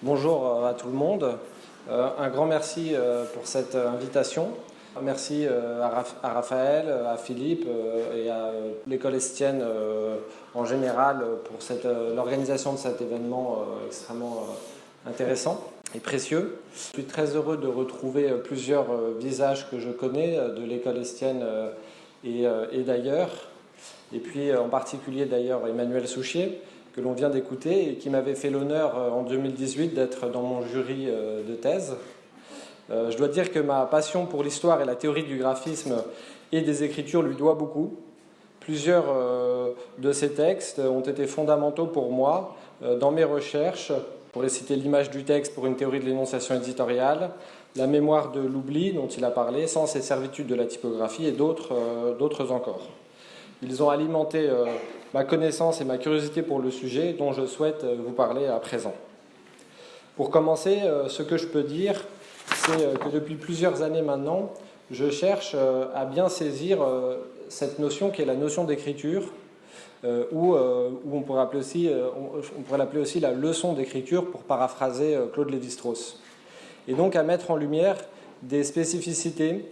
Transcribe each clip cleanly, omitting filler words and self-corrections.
Bonjour à tout le monde. Un grand merci pour cette invitation. Merci à Raphaël, à Philippe et à l'école Estienne en général pour l'organisation de cet événement extrêmement intéressant et précieux. Je suis très heureux de retrouver plusieurs visages que je connais de l'école Estienne et d'ailleurs. Et puis en particulier d'ailleurs Emmanuel Souchier, que l'on vient d'écouter et qui m'avait fait l'honneur en 2018 d'être dans mon jury de thèse. Je dois dire que ma passion pour l'histoire et la théorie du graphisme et des écritures lui doit beaucoup. Plusieurs de ces textes ont été fondamentaux pour moi dans mes recherches. Je pourrais citer l'image du texte pour une théorie de l'énonciation éditoriale, la mémoire de l'oubli dont il a parlé, sens et servitude de la typographie et d'autres encore. Ils ont alimenté ma connaissance et ma curiosité pour le sujet dont je souhaite vous parler à présent. Pour commencer, ce que je peux dire, c'est que depuis plusieurs années maintenant, je cherche à bien saisir cette notion qui est la notion d'écriture, ou on pourrait l'appeler aussi la leçon d'écriture pour paraphraser Claude Lévi-Strauss. Et donc à mettre en lumière des spécificités,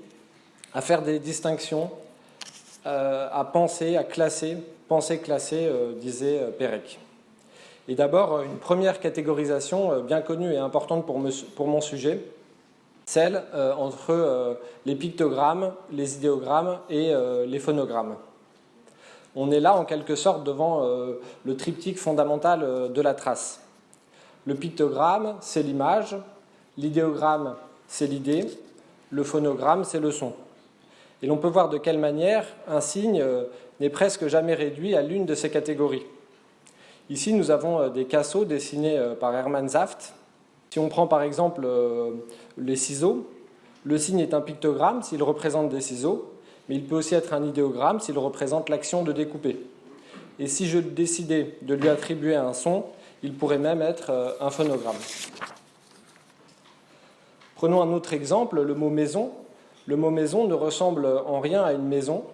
à faire des distinctions, à penser, à classer, disait Pérec. Et d'abord, une première catégorisation bien connue et importante pour mon sujet, celle entre les pictogrammes, les idéogrammes et les phonogrammes. On est là en quelque sorte devant le triptyque fondamental de la trace. Le pictogramme, c'est l'image, l'idéogramme, c'est l'idée, le phonogramme, c'est le son. Et l'on peut voir de quelle manière un signe n'est presque jamais réduit à l'une de ces catégories. Ici, nous avons des casseaux dessinés par Hermann Saft. Si on prend par exemple les ciseaux, le signe est un pictogramme s'il représente des ciseaux, mais il peut aussi être un idéogramme s'il représente l'action de découper. Et si je décidais de lui attribuer un son, il pourrait même être un phonogramme. Prenons un autre exemple, le mot maison. Le mot maison ne ressemble en rien à une maison,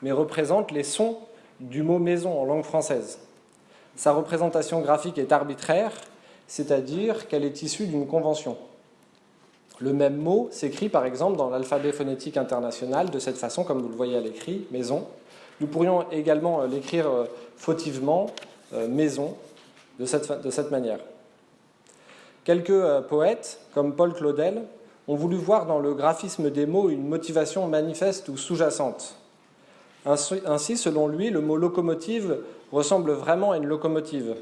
mais représente les sons du mot maison en langue française. Sa représentation graphique est arbitraire, c'est-à-dire qu'elle est issue d'une convention. Le même mot s'écrit par exemple dans l'alphabet phonétique international de cette façon, comme vous le voyez à l'écrit, maison. Nous pourrions également l'écrire fautivement, maison, de cette manière. Quelques poètes, comme Paul Claudel, ont voulu voir dans le graphisme des mots une motivation manifeste ou sous-jacente. Ainsi, selon lui, le mot locomotive ressemble vraiment à une locomotive,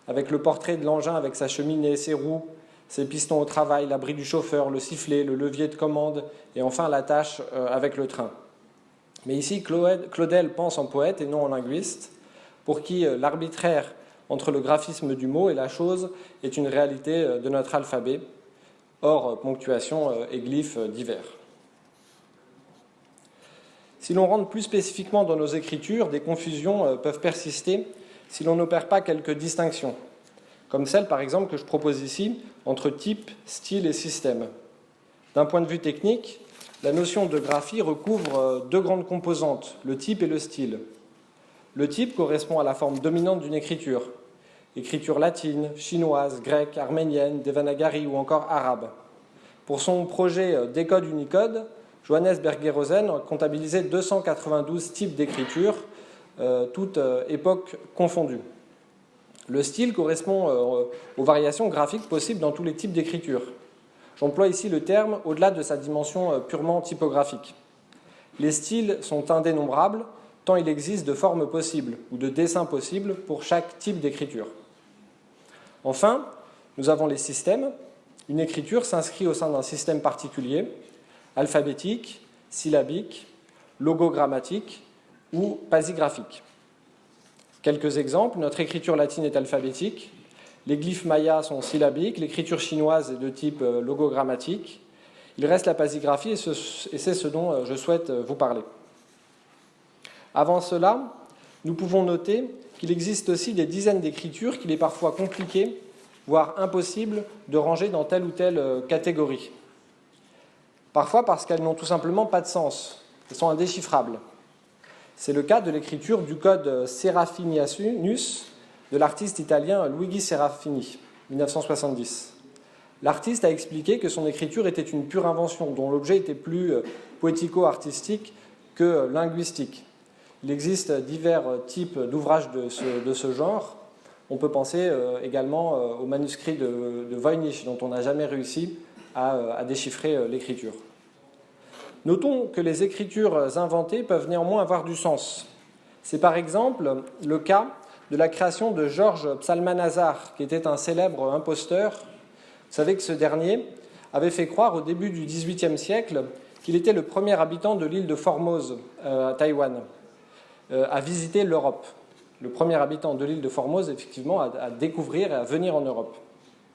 avec le portrait de l'engin avec sa cheminée, ses roues, ses pistons au travail, l'abri du chauffeur, le sifflet, le levier de commande et enfin l'attache avec le train. Mais ici, Claudel pense en poète et non en linguiste, pour qui l'arbitraire entre le graphisme du mot et la chose est une réalité de notre alphabet, hors ponctuation et glyphes divers. Si l'on rentre plus spécifiquement dans nos écritures, des confusions peuvent persister si l'on n'opère pas quelques distinctions, comme celle par exemple que je propose ici entre type, style et système. D'un point de vue technique, la notion de graphie recouvre deux grandes composantes, le type et le style. Le type correspond à la forme dominante d'une écriture, écriture latine, chinoise, grecque, arménienne, devanagari ou encore arabe. Pour son projet Décode Unicode, Johannes Berger-Rosen a comptabilisé 292 types d'écriture, toutes époques confondues. Le style correspond aux variations graphiques possibles dans tous les types d'écriture. J'emploie ici le terme au-delà de sa dimension purement typographique. Les styles sont indénombrables, tant il existe de formes possibles ou de dessins possibles pour chaque type d'écriture. Enfin, nous avons les systèmes. Une écriture s'inscrit au sein d'un système particulier, alphabétique, syllabique, logogrammatique ou pasigraphique. Quelques exemples, notre écriture latine est alphabétique, les glyphes mayas sont syllabiques, l'écriture chinoise est de type logogrammatique. Il reste la pasigraphie et c'est ce dont je souhaite vous parler. Avant cela, nous pouvons noter qu'il existe aussi des dizaines d'écritures qu'il est parfois compliqué, voire impossible, de ranger dans telle ou telle catégorie. Parfois parce qu'elles n'ont tout simplement pas de sens, elles sont indéchiffrables. C'est le cas de l'écriture du code Serafinianus de l'artiste italien Luigi Serafini, 1970. L'artiste a expliqué que son écriture était une pure invention, dont l'objet était plus poético-artistique que linguistique. Il existe divers types d'ouvrages de ce genre. On peut penser également au manuscrit de Voynich, dont on n'a jamais réussi à déchiffrer l'écriture. Notons que les écritures inventées peuvent néanmoins avoir du sens. C'est par exemple le cas de la création de Georges Psalmanazar, qui était un célèbre imposteur. Vous savez que ce dernier avait fait croire au début du XVIIIe siècle qu'il était le premier habitant de l'île de Formose, à Taïwan, à visiter l'Europe. Le premier habitant de l'île de Formose, effectivement, à découvrir et à venir en Europe.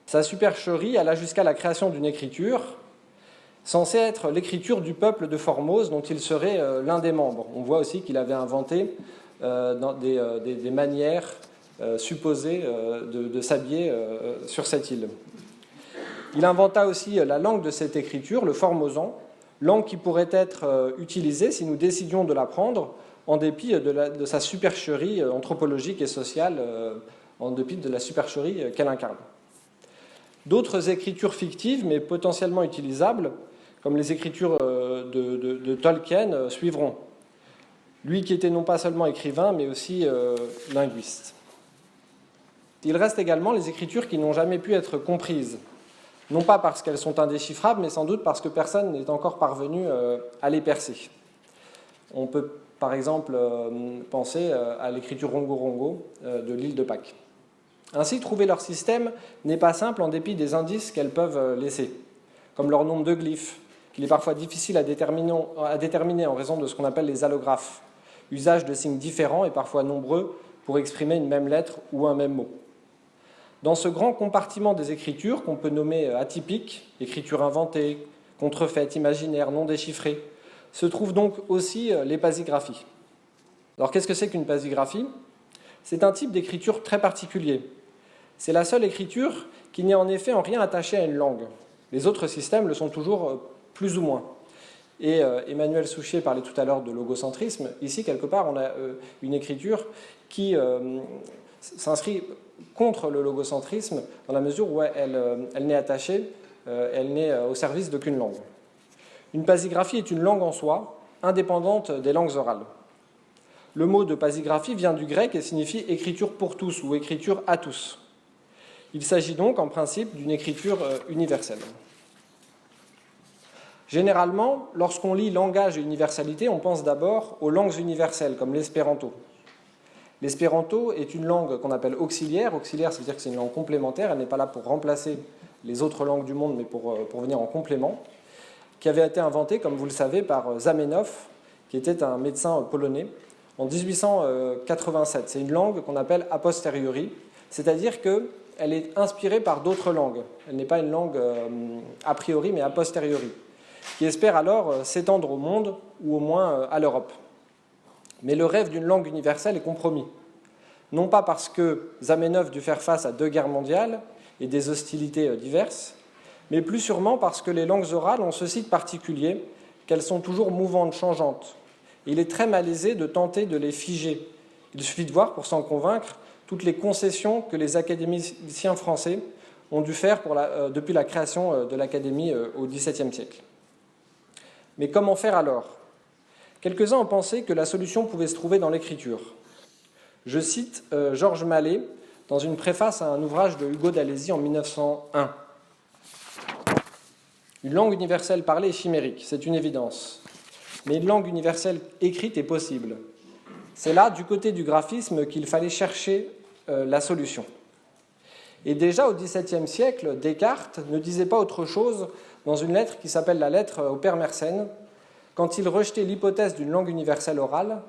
Sa supercherie alla jusqu'à la création d'une écriture censée être l'écriture du peuple de Formose, dont il serait l'un des membres. On voit aussi qu'il avait inventé des manières supposées de s'habiller sur cette île. Il inventa aussi la langue de cette écriture, le formosan, langue qui pourrait être utilisée si nous décidions de l'apprendre, en dépit de sa supercherie anthropologique et sociale, en dépit de la supercherie qu'elle incarne. D'autres écritures fictives, mais potentiellement utilisables, comme les écritures de Tolkien, suivront. Lui qui était non pas seulement écrivain, mais aussi linguiste. Il reste également les écritures qui n'ont jamais pu être comprises, non pas parce qu'elles sont indéchiffrables, mais sans doute parce que personne n'est encore parvenu à les percer. On peut par exemple penser à l'écriture rongo-rongo de l'île de Pâques. Ainsi, trouver leur système n'est pas simple en dépit des indices qu'elles peuvent laisser, comme leur nombre de glyphes, qu'il est parfois difficile à déterminer en raison de ce qu'on appelle les allographes, usage de signes différents et parfois nombreux pour exprimer une même lettre ou un même mot. Dans ce grand compartiment des écritures qu'on peut nommer atypiques, écriture inventée, contrefaite, imaginaire, non déchiffrée, se trouvent donc aussi les pasigraphies. Alors qu'est-ce que c'est qu'une pasigraphie ? C'est un type d'écriture très particulier. C'est la seule écriture qui n'est en effet en rien attachée à une langue. Les autres systèmes le sont toujours plus ou moins. Et Emmanuel Souchier parlait tout à l'heure de logocentrisme. Ici, quelque part, on a une écriture qui s'inscrit contre le logocentrisme dans la mesure où elle n'est attachée, elle n'est au service d'aucune langue. Une pasigraphie est une langue en soi, indépendante des langues orales. Le mot de pasigraphie vient du grec et signifie écriture pour tous ou écriture à tous. Il s'agit donc en principe d'une écriture universelle. Généralement, lorsqu'on lit langage et universalité, on pense d'abord aux langues universelles, comme l'espéranto. L'espéranto est une langue qu'on appelle auxiliaire. Auxiliaire, ça veut dire que c'est une langue complémentaire. Elle n'est pas là pour remplacer les autres langues du monde, mais pour venir en complément, qui avait été inventée, comme vous le savez, par Zamenhof, qui était un médecin polonais, en 1887. C'est une langue qu'on appelle a posteriori, c'est-à-dire qu'elle est inspirée par d'autres langues. Elle n'est pas une langue a priori, mais a posteriori, qui espère alors s'étendre au monde, ou au moins à l'Europe. Mais le rêve d'une langue universelle est compromis. Non pas parce que Zamenhof dut faire face à 2 guerres mondiales et des hostilités diverses, mais plus sûrement parce que les langues orales ont ce site particulier qu'elles sont toujours mouvantes, changeantes. Et il est très malaisé de tenter de les figer. Il suffit de voir, pour s'en convaincre, toutes les concessions que les académiciens français ont dû faire depuis la création de l'Académie au XVIIe siècle. Mais comment faire alors ? Quelques-uns ont pensé que la solution pouvait se trouver dans l'écriture. Je cite Georges Mallet dans une préface à un ouvrage de Hugo d'Alési en 1901. Une langue universelle parlée est chimérique, c'est une évidence. Mais une langue universelle écrite est possible. C'est là, du côté du graphisme, qu'il fallait chercher la solution. Et déjà au XVIIe siècle, Descartes ne disait pas autre chose dans une lettre qui s'appelle la lettre au père Mersenne, quand il rejetait l'hypothèse d'une langue universelle orale,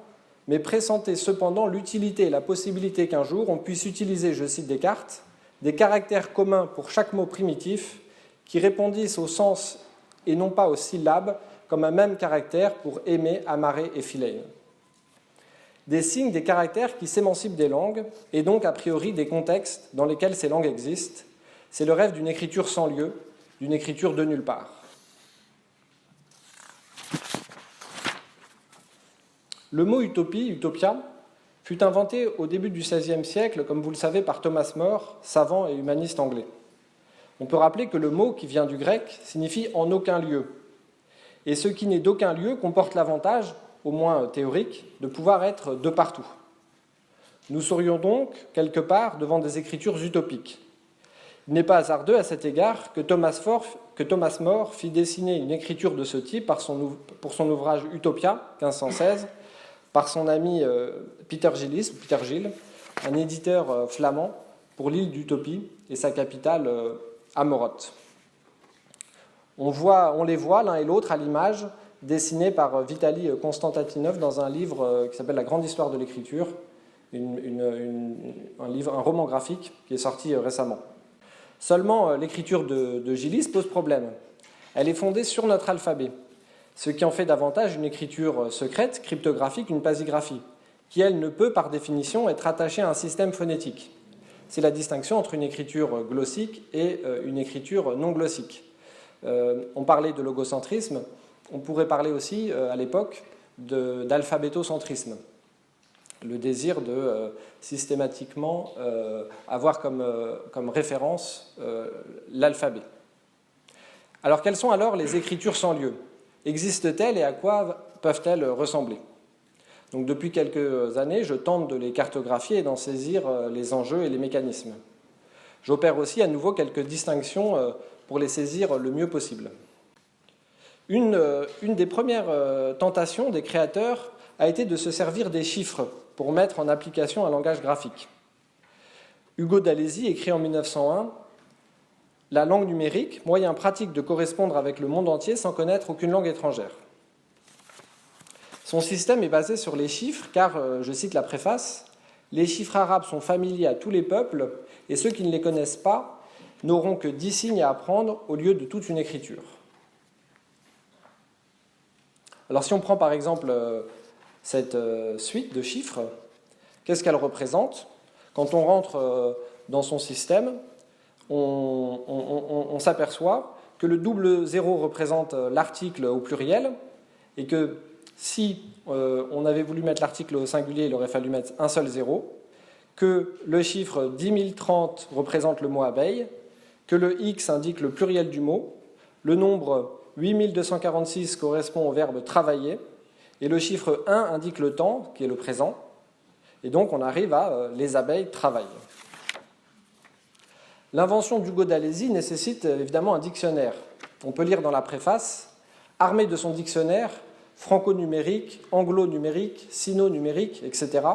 mais pressentait cependant l'utilité et la possibilité qu'un jour on puisse utiliser, je cite Descartes, des caractères communs pour chaque mot primitif qui répondissent au sens et non pas aux syllabes comme un même caractère pour aimer, amarrer et philer. Des signes, des caractères qui s'émancipent des langues et donc a priori des contextes dans lesquels ces langues existent. C'est le rêve d'une écriture sans lieu, d'une écriture de nulle part. Le mot utopie, utopia, fut inventé au début du XVIe siècle, comme vous le savez, par Thomas More, savant et humaniste anglais. On peut rappeler que le mot qui vient du grec signifie « en aucun lieu ». Et ce qui n'est d'aucun lieu comporte l'avantage, au moins théorique, de pouvoir être de partout. Nous serions donc, quelque part, devant des écritures utopiques. Il n'est pas hasardeux à cet égard que Thomas More fit dessiner une écriture de ce type pour son ouvrage Utopia, 1516, par son ami Peter Gill, un éditeur flamand pour l'île d'Utopie et sa capitale Amoroth. On les voit l'un et l'autre à l'image, dessinés par Vitaly Konstantinov dans un livre qui s'appelle La Grande Histoire de l'écriture, un roman graphique qui est sorti récemment. Seulement, l'écriture de Gillis pose problème. Elle est fondée sur notre alphabet, ce qui en fait davantage une écriture secrète, cryptographique, une pasigraphie, qui, elle, ne peut, par définition, être attachée à un système phonétique. C'est la distinction entre une écriture glossique et une écriture non glossique. On parlait de logocentrisme, on pourrait parler aussi, à l'époque, d'alphabétocentrisme. Le désir de systématiquement avoir comme référence l'alphabet. Alors, quelles sont alors les écritures sans lieu? Existent-elles et à quoi peuvent-elles ressembler? Donc, depuis quelques années, je tente de les cartographier et d'en saisir les enjeux et les mécanismes. J'opère aussi à nouveau quelques distinctions pour les saisir le mieux possible. Une des premières tentations des créateurs a été de se servir des chiffres pour mettre en application un langage graphique. Ugo d'Alesi écrit en 1901 « La langue numérique, moyen pratique de correspondre avec le monde entier sans connaître aucune langue étrangère ». Son système est basé sur les chiffres car, je cite la préface, « Les chiffres arabes sont familiers à tous les peuples et ceux qui ne les connaissent pas n'auront que 10 signes à apprendre au lieu de toute une écriture ». Alors si on prend par exemple cette suite de chiffres, qu'est-ce qu'elle représente? Quand on rentre dans son système, on s'aperçoit que le double zéro représente l'article au pluriel et que si on avait voulu mettre l'article au singulier, il aurait fallu mettre un seul zéro, que le chiffre 10 030 représente le mot abeille, que le X indique le pluriel du mot, le nombre 8246 correspond au verbe travailler, et le chiffre 1 indique le temps, qui est le présent, et donc on arrive à les abeilles travaillent. L'invention d'Ugo d'Alesi nécessite évidemment un dictionnaire. On peut lire dans la préface, armé de son dictionnaire, franco-numérique, anglo-numérique, sino-numérique, etc.,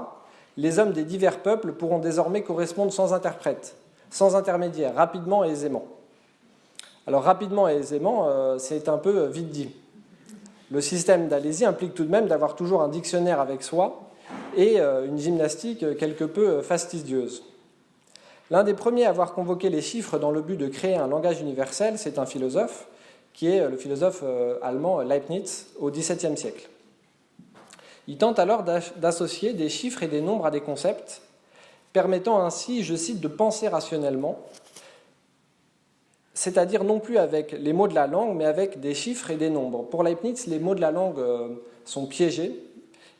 les hommes des divers peuples pourront désormais correspondre sans interprète, sans intermédiaire, rapidement et aisément. Alors rapidement et aisément, c'est un peu vite dit. Le système d'Alesi implique tout de même d'avoir toujours un dictionnaire avec soi et une gymnastique quelque peu fastidieuse. L'un des premiers à avoir convoqué les chiffres dans le but de créer un langage universel, c'est un philosophe, qui est le philosophe allemand Leibniz au XVIIe siècle. Il tente alors d'associer des chiffres et des nombres à des concepts, permettant ainsi, je cite, de penser rationnellement, c'est-à-dire non plus avec les mots de la langue, mais avec des chiffres et des nombres. Pour Leibniz, les mots de la langue sont piégés,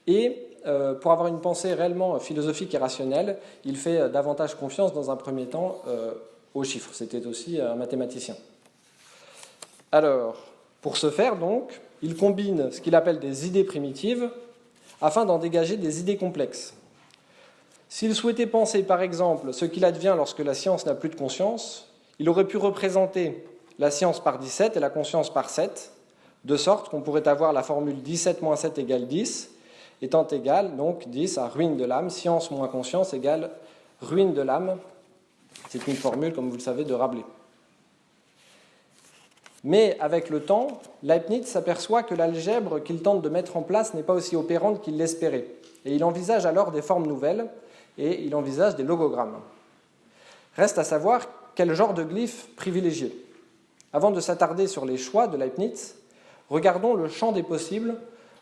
et pour avoir une pensée réellement philosophique et rationnelle, il fait davantage confiance dans un premier temps aux chiffres. C'était aussi un mathématicien. Alors, pour ce faire, donc, il combine ce qu'il appelle des idées primitives afin d'en dégager des idées complexes. S'il souhaitait penser, par exemple, ce qu'il advient lorsque la science n'a plus de conscience, il aurait pu représenter la science par 17 et la conscience par 7, de sorte qu'on pourrait avoir la formule 17 moins 7 égale 10, étant égal, donc 10 à ruine de l'âme, science moins conscience égale ruine de l'âme. C'est une formule, comme vous le savez, de Rabelais. Mais avec le temps, Leibniz s'aperçoit que l'algèbre qu'il tente de mettre en place n'est pas aussi opérante qu'il l'espérait. Et il envisage alors des formes nouvelles, et il envisage des logogrammes. Reste à savoir quel genre de glyphe privilégier. Avant de s'attarder sur les choix de Leibniz, regardons le champ des possibles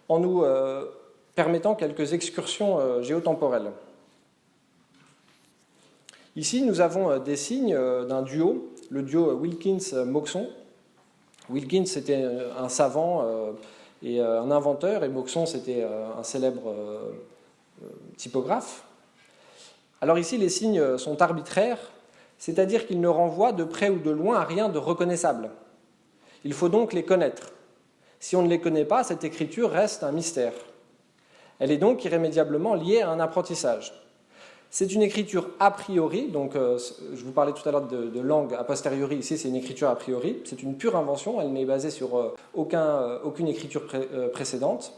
en nous permettant quelques excursions géotemporelles. Ici, nous avons des signes d'un duo, le duo Wilkins-Moxon. Wilkins, c'était un savant et un inventeur, et Moxon, c'était un célèbre typographe. Alors ici, les signes sont arbitraires, c'est-à-dire qu'ils ne renvoient de près ou de loin à rien de reconnaissable. Il faut donc les connaître. Si on ne les connaît pas, cette écriture reste un mystère. Elle est donc irrémédiablement liée à un apprentissage. C'est une écriture a priori, donc je vous parlais tout à l'heure de langue a posteriori, ici c'est une écriture a priori, c'est une pure invention, elle n'est basée sur aucune écriture précédente.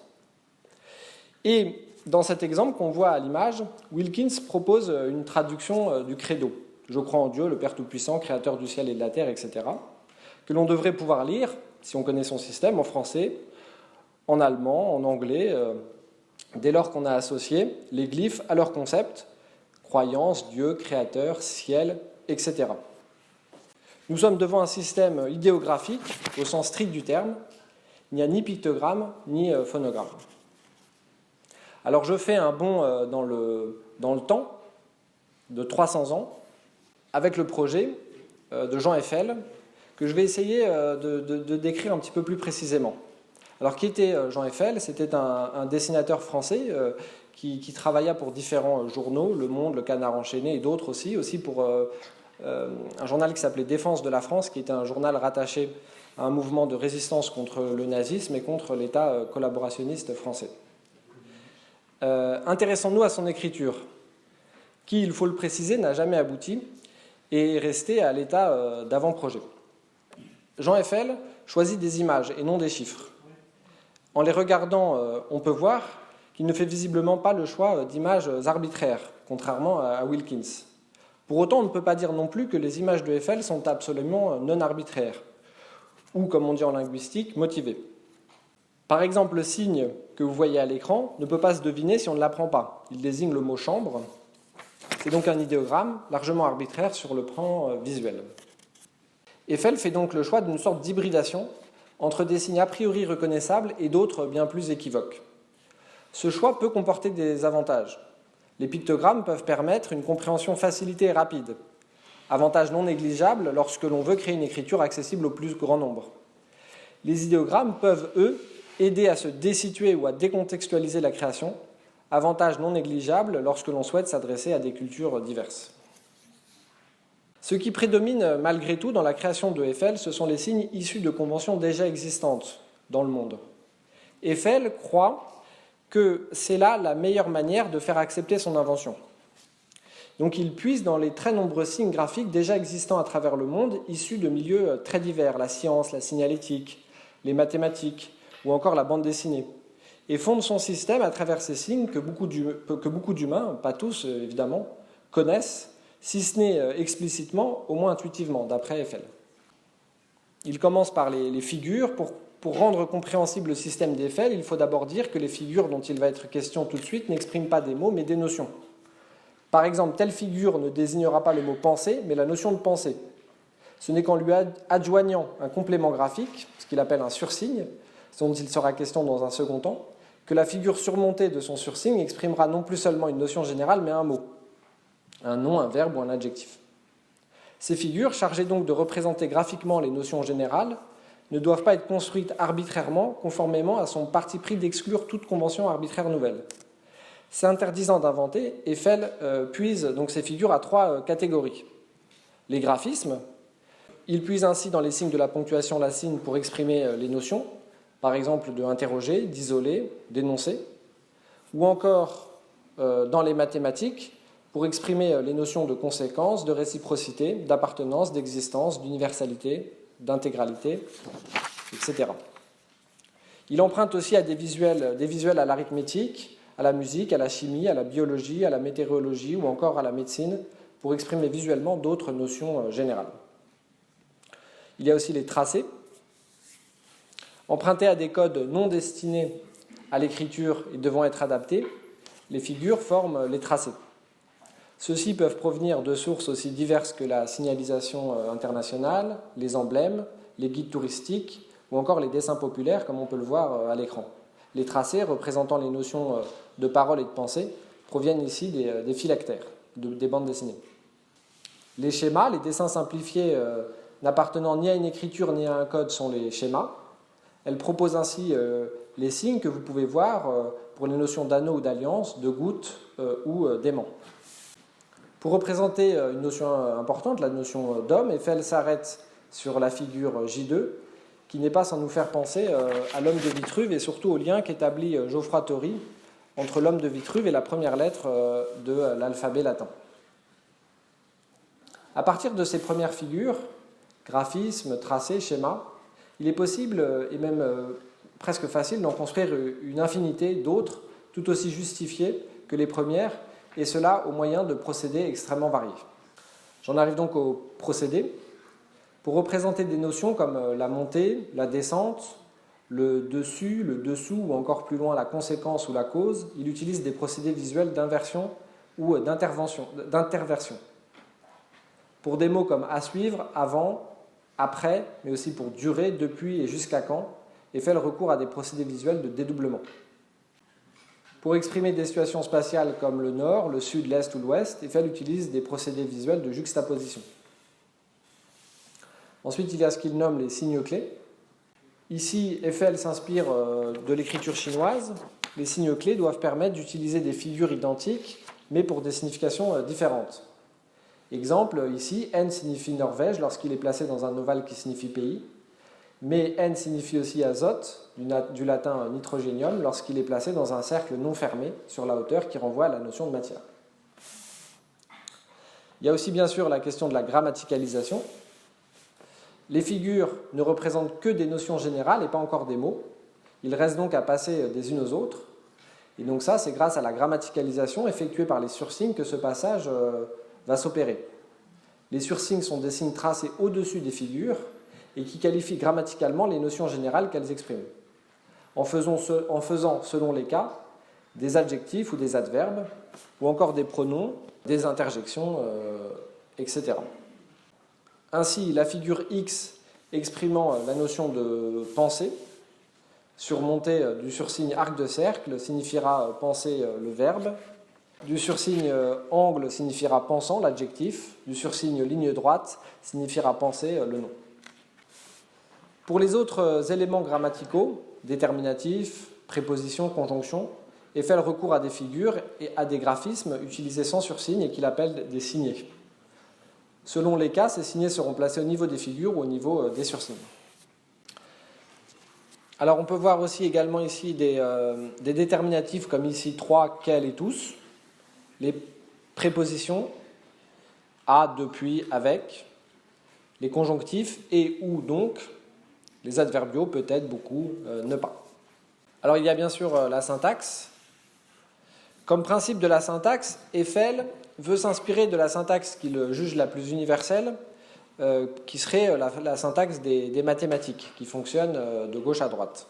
Et dans cet exemple qu'on voit à l'image, Wilkins propose une traduction du credo. Je crois en Dieu, le Père Tout-Puissant, créateur du ciel et de la terre, etc., que l'on devrait pouvoir lire, si on connaît son système, en français, en allemand, en anglais, dès lors qu'on a associé les glyphes à leur concept, croyance, Dieu, créateur, ciel, etc. Nous sommes devant un système idéographique au sens strict du terme. Il n'y a ni pictogramme ni phonogramme. Alors je fais un bond dans le temps de 300 ans avec le projet de Jean Eiffel que je vais essayer de décrire un petit peu plus précisément. Alors qui était Jean Eiffel? C'était un dessinateur français qui travailla pour différents journaux, Le Monde, Le Canard enchaîné et d'autres aussi pour un journal qui s'appelait Défense de la France, qui était un journal rattaché à un mouvement de résistance contre le nazisme et contre l'État collaborationniste français. Intéressons-nous à son écriture, qui, il faut le préciser, n'a jamais abouti et est resté à l'état d'avant-projet. Jean Eiffel choisit des images et non des chiffres. En les regardant, on peut voir qu'il ne fait visiblement pas le choix d'images arbitraires, contrairement à Wilkins. Pour autant, on ne peut pas dire non plus que les images de Eiffel sont absolument non arbitraires, ou, comme on dit en linguistique, motivées. Par exemple, le signe que vous voyez à l'écran ne peut pas se deviner si on ne l'apprend pas. Il désigne le mot chambre. C'est donc un idéogramme largement arbitraire sur le plan visuel. Eiffel fait donc le choix d'une sorte d'hybridation entre des signes a priori reconnaissables et d'autres bien plus équivoques. Ce choix peut comporter des avantages. Les pictogrammes peuvent permettre une compréhension facilitée et rapide. Avantage non négligeable lorsque l'on veut créer une écriture accessible au plus grand nombre. Les idéogrammes peuvent, eux, aider à se désituer ou à décontextualiser la création. Avantage non négligeable lorsque l'on souhaite s'adresser à des cultures diverses. Ce qui prédomine malgré tout dans la création de Eiffel, ce sont les signes issus de conventions déjà existantes dans le monde. Eiffel croit que c'est là la meilleure manière de faire accepter son invention. Donc il puise dans les très nombreux signes graphiques déjà existants à travers le monde, issus de milieux très divers, la science, la signalétique, les mathématiques ou encore la bande dessinée, et fonde son système à travers ces signes que beaucoup d'humains, pas tous évidemment, connaissent, si ce n'est explicitement, au moins intuitivement, d'après Eiffel. Il commence par les figures. Pour rendre compréhensible le système d'Eiffel, il faut d'abord dire que les figures dont il va être question tout de suite n'expriment pas des mots, mais des notions. Par exemple, telle figure ne désignera pas le mot penser, mais la notion de pensée. Ce n'est qu'en lui adjoignant un complément graphique, ce qu'il appelle un sursigne, dont il sera question dans un second temps, que la figure surmontée de son sursigne exprimera non plus seulement une notion générale, mais un mot, un nom, un verbe ou un adjectif. Ces figures, chargées donc de représenter graphiquement les notions générales, ne doivent pas être construites arbitrairement, conformément à son parti pris d'exclure toute convention arbitraire nouvelle. S'interdisant d'inventer, Eiffel puise donc ces figures à trois catégories. Les graphismes, il puise ainsi dans les signes de la ponctuation latine pour exprimer les notions, par exemple de interroger, d'isoler, d'énoncer, ou encore dans les mathématiques pour exprimer les notions de conséquence, de réciprocité, d'appartenance, d'existence, d'universalité, d'intégralité, etc. Il emprunte aussi à des visuels à l'arithmétique, à la musique, à la chimie, à la biologie, à la météorologie ou encore à la médecine pour exprimer visuellement d'autres notions générales. Il y a aussi les tracés. Empruntés à des codes non destinés à l'écriture et devant être adaptés, les figures forment les tracés. Ceux-ci peuvent provenir de sources aussi diverses que la signalisation internationale, les emblèmes, les guides touristiques ou encore les dessins populaires, comme on peut le voir à l'écran. Les tracés, représentant les notions de parole et de pensée, proviennent ici des phylactères, des bandes dessinées. Les schémas, les dessins simplifiés n'appartenant ni à une écriture ni à un code sont les schémas. Elles proposent ainsi les signes que vous pouvez voir pour les notions d'anneau ou d'alliance, de goutte ou d'aimant. Pour représenter une notion importante, la notion d'homme, Eiffel s'arrête sur la figure J2, qui n'est pas sans nous faire penser à l'homme de Vitruve et surtout au lien qu'établit Geoffroy Tory entre l'homme de Vitruve et la première lettre de l'alphabet latin. À partir de ces premières figures, graphismes, tracés, schémas, il est possible et même presque facile d'en construire une infinité d'autres, tout aussi justifiées que les premières, et cela au moyen de procédés extrêmement variés. J'en arrive donc aux procédés. Pour représenter des notions comme la montée, la descente, le dessus, le dessous ou encore plus loin la conséquence ou la cause, il utilise des procédés visuels d'inversion ou d'interversion. Pour des mots comme à suivre, avant, après, mais aussi pour durer, depuis et jusqu'à quand, Eiffel recourt à des procédés visuels de dédoublement. Pour exprimer des situations spatiales comme le nord, le sud, l'est ou l'ouest, Eiffel utilise des procédés visuels de juxtaposition. Ensuite, il y a ce qu'il nomme les signes clés. Ici, Eiffel s'inspire de l'écriture chinoise. Les signes clés doivent permettre d'utiliser des figures identiques, mais pour des significations différentes. Exemple, ici, N signifie Norvège lorsqu'il est placé dans un ovale qui signifie pays, mais N signifie aussi azote, du latin nitrogénium, lorsqu'il est placé dans un cercle non fermé sur la hauteur qui renvoie à la notion de matière. Il y a aussi bien sûr la question de la grammaticalisation. Les figures ne représentent que des notions générales et pas encore des mots. Il reste donc à passer des unes aux autres. Et donc ça, c'est grâce à la grammaticalisation effectuée par les sursignes que ce passage va s'opérer. Les sursignes sont des signes tracés au-dessus des figures et qui qualifient grammaticalement les notions générales qu'elles expriment, en faisant, selon les cas, des adjectifs ou des adverbes, ou encore des pronoms, des interjections, etc. Ainsi, la figure X exprimant la notion de pensée, surmontée du sursigne arc de cercle, signifiera penser le verbe, du sursigne angle signifiera pensant l'adjectif, du sursigne ligne droite signifiera penser le nom. Pour les autres éléments grammaticaux, déterminatifs, prépositions, conjonctions, Eiffel recourt à des figures et à des graphismes utilisés sans sursigne et qu'il appelle des signés. Selon les cas, ces signés seront placés au niveau des figures ou au niveau des sursignes. Alors on peut voir aussi également ici des déterminatifs comme ici 3, quel et tous, les prépositions à, depuis, avec, les conjonctifs et ou donc, les adverbiaux peut-être, beaucoup, ne pas. Alors il y a bien sûr la syntaxe. Comme principe de la syntaxe, Eiffel veut s'inspirer de la syntaxe qu'il juge la plus universelle, qui serait la syntaxe des mathématiques, qui fonctionne de gauche à droite.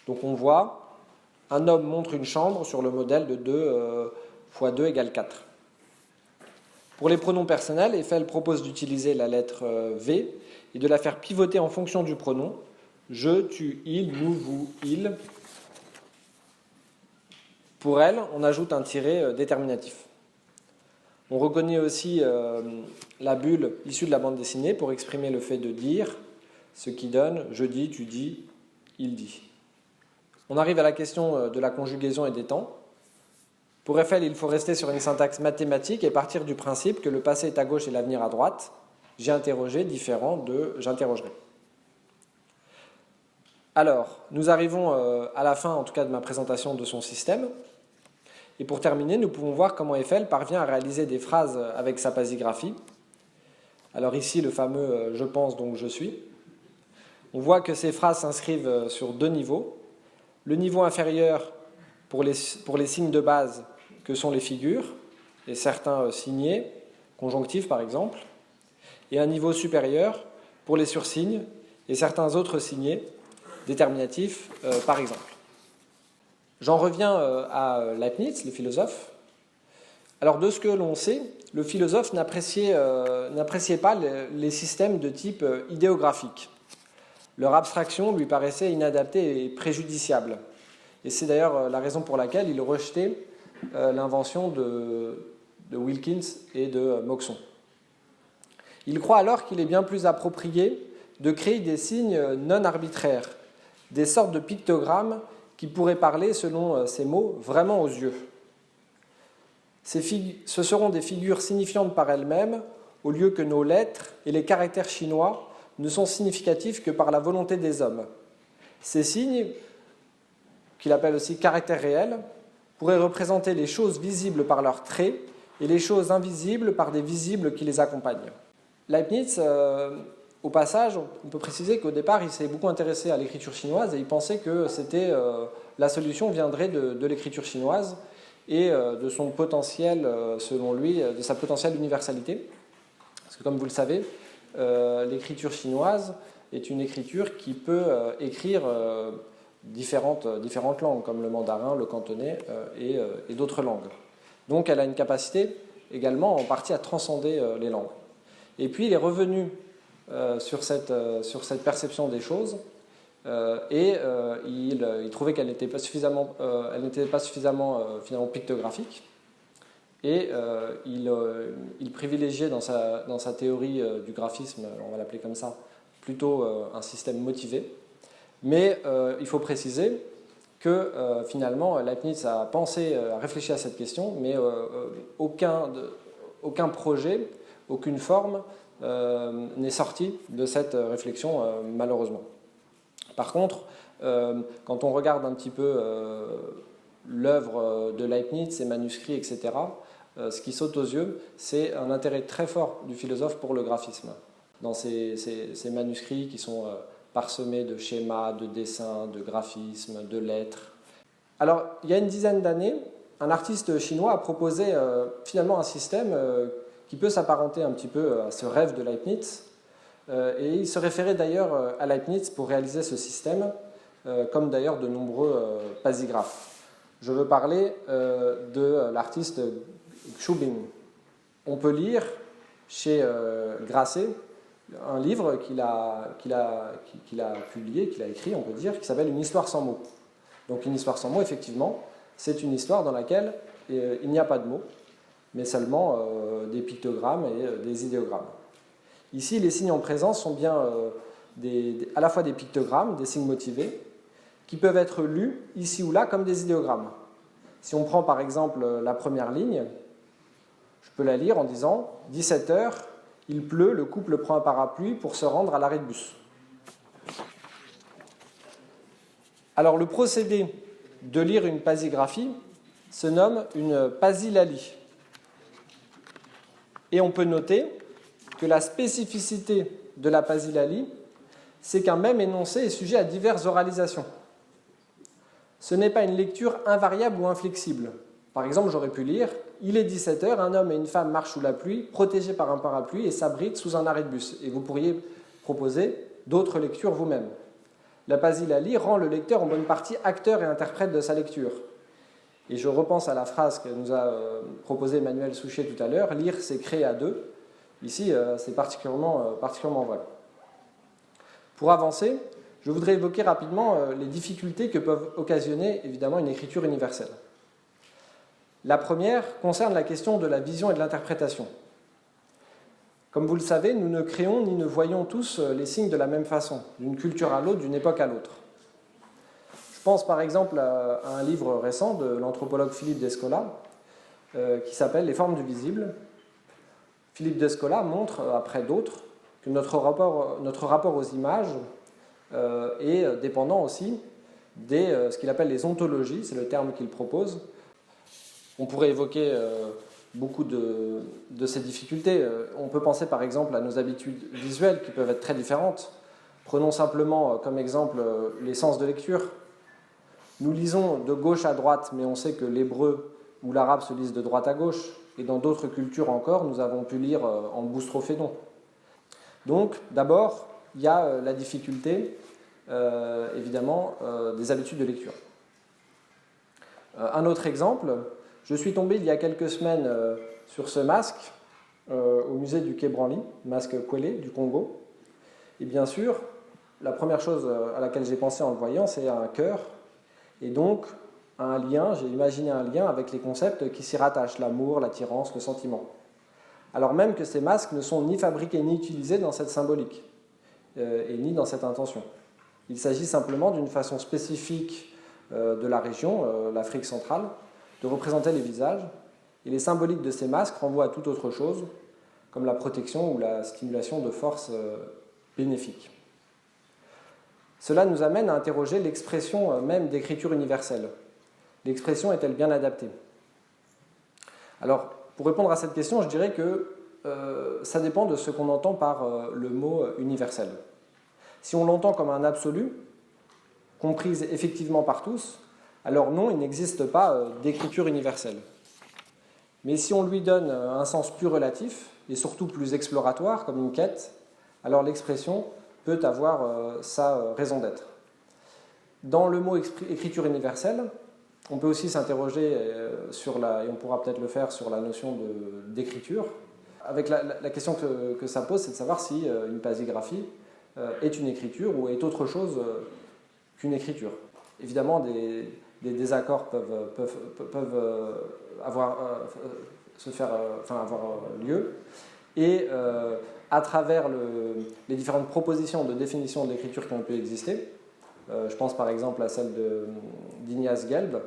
Donc on voit, un homme montre une chambre sur le modèle de 2 fois 2 égale 4. Pour les pronoms personnels, Eiffel propose d'utiliser la lettre V et de la faire pivoter en fonction du pronom. Je, tu, il, nous, vous, il. Pour elle, on ajoute un tiret déterminatif. On reconnaît aussi la bulle issue de la bande dessinée pour exprimer le fait de dire, ce qui donne je dis, tu dis, il dit. On arrive à la question de la conjugaison et des temps. Pour Eiffel, il faut rester sur une syntaxe mathématique et partir du principe que le passé est à gauche et l'avenir à droite. J'ai interrogé, différent de j'interrogerai. Alors, nous arrivons à la fin, en tout cas, de ma présentation de son système. Et pour terminer, nous pouvons voir comment Eiffel parvient à réaliser des phrases avec sa pasigraphie. Alors ici, le fameux « je pense, donc je suis ». On voit que ces phrases s'inscrivent sur 2 niveaux. Le niveau inférieur pour les signes de base que sont les figures, et certains signés, conjonctifs par exemple, et un niveau supérieur pour les sursignes et certains autres signés, déterminatifs par exemple. J'en reviens à Leibniz, le philosophe. Alors de ce que l'on sait, le philosophe n'appréciait pas les systèmes de type idéographique. Leur abstraction lui paraissait inadaptée et préjudiciable. Et c'est d'ailleurs la raison pour laquelle il rejetait l'invention de Wilkins et de Moxon. Il croit alors qu'il est bien plus approprié de créer des signes non arbitraires, des sortes de pictogrammes qui pourraient parler, selon ces mots, vraiment aux yeux. Ce seront des figures signifiantes par elles-mêmes, au lieu que nos lettres et les caractères chinois ne sont significatifs que par la volonté des hommes. Ces signes, qu'il appelle aussi caractères réels, pourraient représenter les choses visibles par leurs traits et les choses invisibles par des visibles qui les accompagnent. Leibniz, au passage, on peut préciser qu'au départ, il s'est beaucoup intéressé à l'écriture chinoise et il pensait que la solution viendrait de l'écriture chinoise et de son potentiel, selon lui, de sa potentielle universalité. Parce que comme vous le savez, l'écriture chinoise est une écriture qui peut écrire différentes langues, comme le mandarin, le cantonais et d'autres langues. Donc elle a une capacité également en partie à transcender les langues. Et puis il est revenu sur cette perception des choses il trouvait qu'elle n'était pas suffisamment, finalement pictographique. Et il privilégiait dans sa théorie du graphisme, on va l'appeler comme ça, plutôt un système motivé. Mais il faut préciser que finalement Leibniz a réfléchi à cette question, mais aucun projet, aucune forme n'est sorti de cette réflexion, malheureusement. Par contre, quand on regarde un petit peu l'œuvre de Leibniz, ses manuscrits, etc., ce qui saute aux yeux, c'est un intérêt très fort du philosophe pour le graphisme. Dans ces manuscrits qui sont parsemés de schémas, de dessins, de graphismes, de lettres. Alors, il y a une dizaine d'années, un artiste chinois a proposé finalement un système qui peut s'apparenter un petit peu à ce rêve de Leibniz. Et il se référait d'ailleurs à Leibniz pour réaliser ce système, comme d'ailleurs de nombreux pasigraphes. Je veux parler de l'artiste Xu Bing. On peut lire chez Grasset un livre qu'il a publié, qu'il a écrit, on peut dire, qui s'appelle Une histoire sans mots. Donc une histoire sans mots, effectivement, c'est une histoire dans laquelle il n'y a pas de mots, mais seulement des pictogrammes et des idéogrammes. Ici, les signes en présence sont bien à la fois des pictogrammes, des signes motivés, qui peuvent être lus ici ou là comme des idéogrammes. Si on prend par exemple la première ligne, je peux la lire en disant « 17h, il pleut, le couple prend un parapluie pour se rendre à l'arrêt de bus ». Alors le procédé de lire une pasigraphie se nomme une pasilalie. Et on peut noter que la spécificité de la pasilalie, c'est qu'un même énoncé est sujet à diverses oralisations. Ce n'est pas une lecture invariable ou inflexible. Par exemple, j'aurais pu lire « Il est 17h, un homme et une femme marchent sous la pluie, protégés par un parapluie et s'abritent sous un arrêt de bus ». Et vous pourriez proposer d'autres lectures vous-même. La pasilalie rend le lecteur en bonne partie acteur et interprète de sa lecture. Et je repense à la phrase que nous a proposée Emmanuel Souchet tout à l'heure, « Lire, c'est créer à deux ». Ici, c'est particulièrement vrai. Pour avancer, je voudrais évoquer rapidement les difficultés que peuvent occasionner évidemment une écriture universelle. La première concerne la question de la vision et de l'interprétation. Comme vous le savez, nous ne créons ni ne voyons tous les signes de la même façon, d'une culture à l'autre, d'une époque à l'autre. Je pense par exemple à un livre récent de l'anthropologue Philippe Descola qui s'appelle « Les formes du visible ». Philippe Descola montre, après d'autres, que notre rapport aux images est dépendant aussi ce qu'il appelle les ontologies, c'est le terme qu'il propose. On pourrait évoquer beaucoup de ces difficultés. On peut penser par exemple à nos habitudes visuelles qui peuvent être très différentes. Prenons simplement comme exemple les sens de lecture. Nous lisons de gauche à droite, mais on sait que l'hébreu ou l'arabe se lisent de droite à gauche. Et dans d'autres cultures encore, nous avons pu lire en boustrophédon. Donc, d'abord, il y a la difficulté, évidemment, des habitudes de lecture. Un autre exemple, je suis tombé il y a quelques semaines sur ce masque au musée du Quai Branly, masque Kwélé du Congo. Et bien sûr, la première chose à laquelle j'ai pensé en le voyant, c'est un cœur. Et donc, j'ai imaginé un lien avec les concepts qui s'y rattachent, l'amour, l'attirance, le sentiment. Alors même que ces masques ne sont ni fabriqués ni utilisés dans cette symbolique, et ni dans cette intention. Il s'agit simplement d'une façon spécifique de la région, l'Afrique centrale, de représenter les visages, et les symboliques de ces masques renvoient à toute autre chose, comme la protection ou la stimulation de forces bénéfiques. Cela nous amène à interroger l'expression même d'écriture universelle. L'expression est-elle bien adaptée? Alors, pour répondre à cette question, je dirais que ça dépend de ce qu'on entend par le mot universel. Si on l'entend comme un absolu, comprise effectivement par tous, alors non, il n'existe pas d'écriture universelle. Mais si on lui donne un sens plus relatif, et surtout plus exploratoire, comme une quête, alors l'expression peut avoir sa raison d'être. Dans le mot écriture universelle, on peut aussi s'interroger et on pourra peut-être le faire sur la notion d'écriture, avec la question que ça pose, c'est de savoir si une pasigraphie est une écriture ou est autre chose qu'une écriture. Évidemment, des désaccords peuvent avoir lieu, et à travers les différentes propositions de définition de l'écriture qui ont pu exister, je pense par exemple à celle d'Ignace Gelb.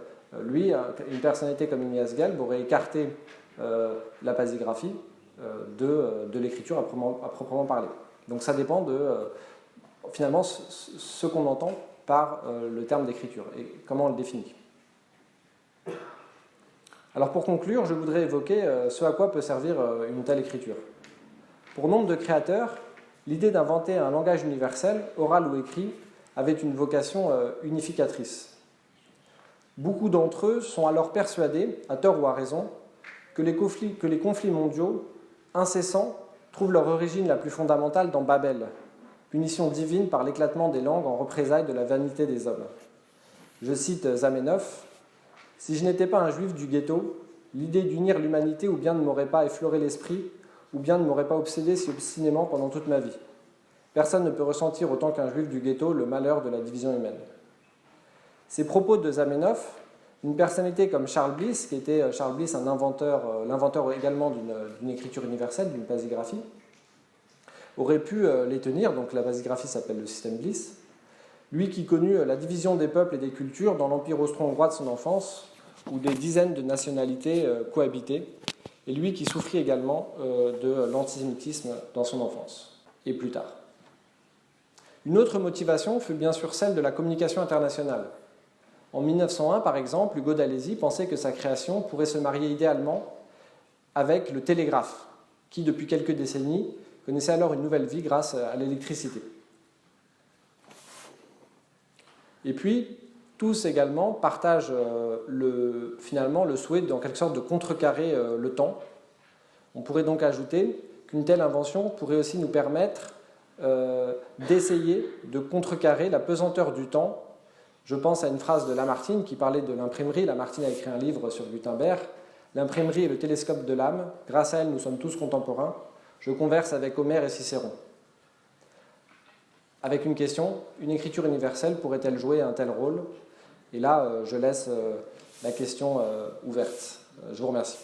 Lui, une personnalité comme Ignace Gelb aurait écarté la pasigraphie de l'écriture à proprement parler. Donc ça dépend de, finalement, ce qu'on entend par le terme d'écriture et comment on le définit. Alors pour conclure, je voudrais évoquer ce à quoi peut servir une telle écriture. Pour nombre de créateurs, l'idée d'inventer un langage universel, oral ou écrit, avait une vocation unificatrice. Beaucoup d'entre eux sont alors persuadés, à tort ou à raison, que les conflits mondiaux incessants trouvent leur origine la plus fondamentale dans Babel, punition divine par l'éclatement des langues en représailles de la vanité des hommes. Je cite Zamenhof, « Si je n'étais pas un juif du ghetto, l'idée d'unir l'humanité ou bien ne m'aurait pas effleuré l'esprit, ou bien ne m'aurait pas obsédé si obstinément pendant toute ma vie. Personne ne peut ressentir autant qu'un juif du ghetto le malheur de la division humaine. » Ces propos de Zamenhof, une personnalité comme Charles Bliss, qui était Charles Bliss, l'inventeur également d'une écriture universelle, d'une pasigraphie, aurait pu les tenir. Donc la pasigraphie s'appelle le système Bliss. Lui qui connut la division des peuples et des cultures dans l'empire austro-hongrois de son enfance, où des dizaines de nationalités cohabitaient, et lui qui souffrit également de l'antisémitisme dans son enfance, et plus tard. Une autre motivation fut bien sûr celle de la communication internationale. En 1901, par exemple, Hugo d'Alesi pensait que sa création pourrait se marier idéalement avec le télégraphe, qui, depuis quelques décennies, connaissait alors une nouvelle vie grâce à l'électricité. Et puis, tous également partagent finalement le souhait, en quelque sorte, de contrecarrer le temps. On pourrait donc ajouter qu'une telle invention pourrait aussi nous permettre d'essayer de contrecarrer la pesanteur du temps. Je pense à une phrase de Lamartine qui parlait de l'imprimerie. Lamartine a écrit un livre sur Gutenberg. L'imprimerie est le télescope de l'âme. Grâce à elle, nous sommes tous contemporains. Je converse avec Homère et Cicéron. Avec une question, une écriture universelle pourrait-elle jouer un tel rôle? Et là, je laisse la question ouverte. Je vous remercie.